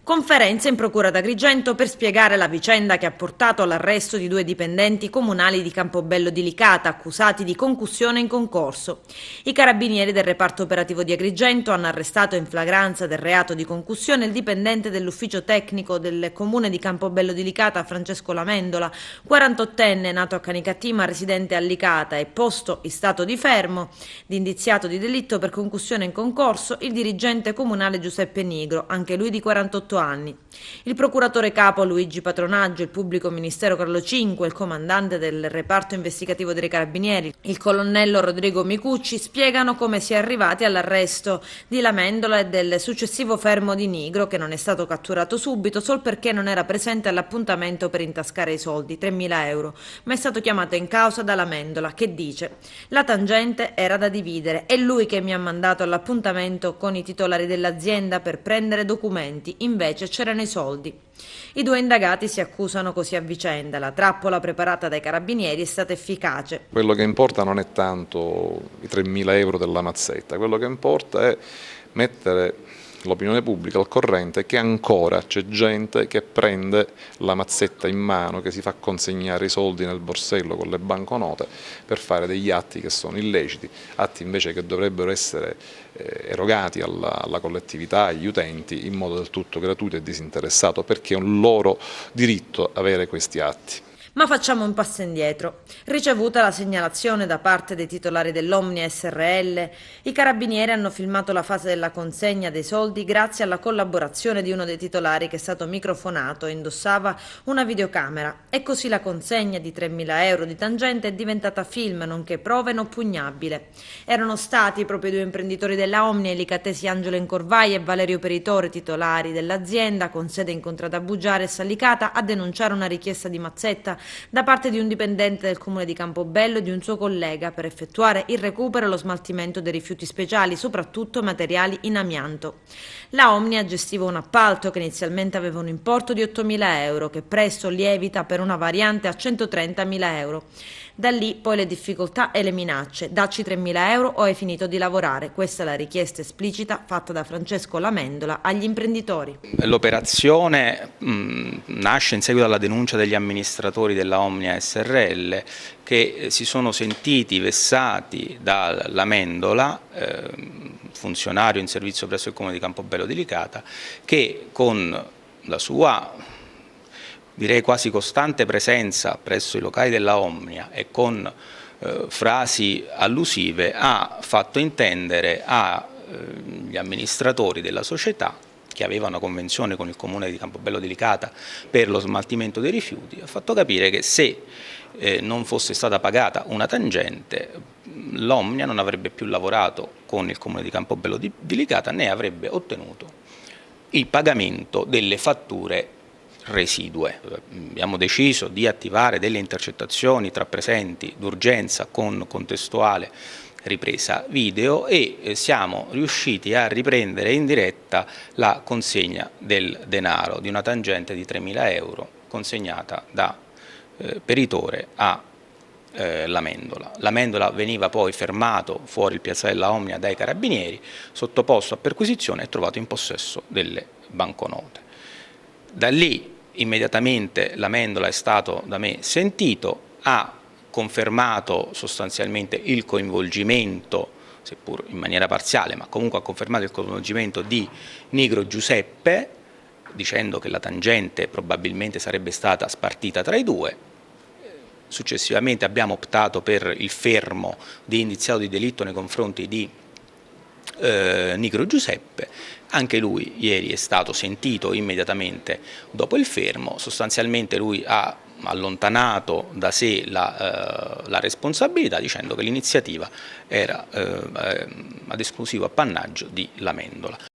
Conferenza in procura d'Agrigento per spiegare la vicenda che ha portato all'arresto di 2 dipendenti comunali di Campobello di Licata accusati di concussione in concorso. I carabinieri del reparto operativo di Agrigento hanno arrestato in flagranza del reato di concussione il dipendente dell'ufficio tecnico del comune di Campobello di Licata, Francesco Lamendola, 48enne, nato a Canicattì ma residente a Licata e posto in stato di fermo, indiziato di delitto per concussione in concorso il dirigente comunale Giuseppe Nigro, anche lui di 48 anni. Il procuratore capo Luigi Patronaggio, il pubblico ministero Carlo Cinque, il comandante del reparto investigativo dei carabinieri, il colonnello Rodrigo Micucci spiegano come si è arrivati all'arresto di Lamendola e del successivo fermo di Nigro, che non è stato catturato subito sol perché non era presente all'appuntamento per intascare i soldi, 3.000 euro, ma è stato chiamato in causa da Lamendola, che dice: la tangente era da dividere, è lui che mi ha mandato all'appuntamento con i titolari dell'azienda per prendere documenti, invece c'erano i soldi. I 2 indagati si accusano così a vicenda. La trappola preparata dai carabinieri è stata efficace. Quello che importa non è tanto i 3.000 euro della mazzetta, quello che importa è mettere l'opinione pubblica al corrente che ancora c'è gente che prende la mazzetta in mano, che si fa consegnare i soldi nel borsello con le banconote per fare degli atti che sono illeciti, atti invece che dovrebbero essere erogati alla collettività, agli utenti in modo del tutto gratuito e disinteressato, perché è un loro diritto avere questi atti. Ma facciamo un passo indietro. Ricevuta la segnalazione da parte dei titolari dell'Omnia SRL, i carabinieri hanno filmato la fase della consegna dei soldi grazie alla collaborazione di uno dei titolari che è stato microfonato e indossava una videocamera. E così la consegna di 3.000 euro di tangente è diventata film, nonché prova inoppugnabile. Erano stati proprio i 2 imprenditori della Omnia, i licatesi Angelo Incorvai e Valerio Peritore, titolari dell'azienda con sede in Contrada Bugiares a Licata, a denunciare una richiesta di mazzetta da parte di un dipendente del comune di Campobello e di un suo collega per effettuare il recupero e lo smaltimento dei rifiuti speciali, soprattutto materiali in amianto. La Omnia gestiva un appalto che inizialmente aveva un importo di 8.000 euro, che presto lievita per una variante a 130.000 euro. Da lì poi le difficoltà e le minacce: dacci 3.000 euro o hai finito di lavorare. Questa è la richiesta esplicita fatta da Francesco Lamendola agli imprenditori. L'operazione nasce in seguito alla denuncia degli amministratori della Omnia SRL che si sono sentiti vessati da Lamendola, funzionario in servizio presso il comune di Campobello di Licata, che con la sua, direi quasi costante presenza presso i locali della Omnia e con frasi allusive ha fatto intendere agli amministratori della società, che aveva una convenzione con il comune di Campobello di Licata per lo smaltimento dei rifiuti, ha fatto capire che se non fosse stata pagata una tangente, l'Omnia non avrebbe più lavorato con il comune di Campobello di Licata né avrebbe ottenuto il pagamento delle fatture residue. Abbiamo deciso di attivare delle intercettazioni tra presenti d'urgenza con contestuale ripresa video e siamo riusciti a riprendere in diretta la consegna del denaro di una tangente di 3.000 euro consegnata da Peritore a Lamendola. Lamendola veniva poi fermato fuori il piazzale della Omnia dai carabinieri, sottoposto a perquisizione e trovato in possesso delle banconote. Da lì immediatamente Lamendola è stato da me sentito, ha confermato sostanzialmente il coinvolgimento, seppur in maniera parziale, ma comunque ha confermato il coinvolgimento di Nigro Giuseppe, dicendo che la tangente probabilmente sarebbe stata spartita tra i 2. Successivamente abbiamo optato per il fermo di indiziato di delitto nei confronti di Nigro Giuseppe. Anche lui ieri è stato sentito immediatamente dopo il fermo. Sostanzialmente lui ha allontanato da sé la responsabilità, dicendo che l'iniziativa era ad esclusivo appannaggio di Lamendola.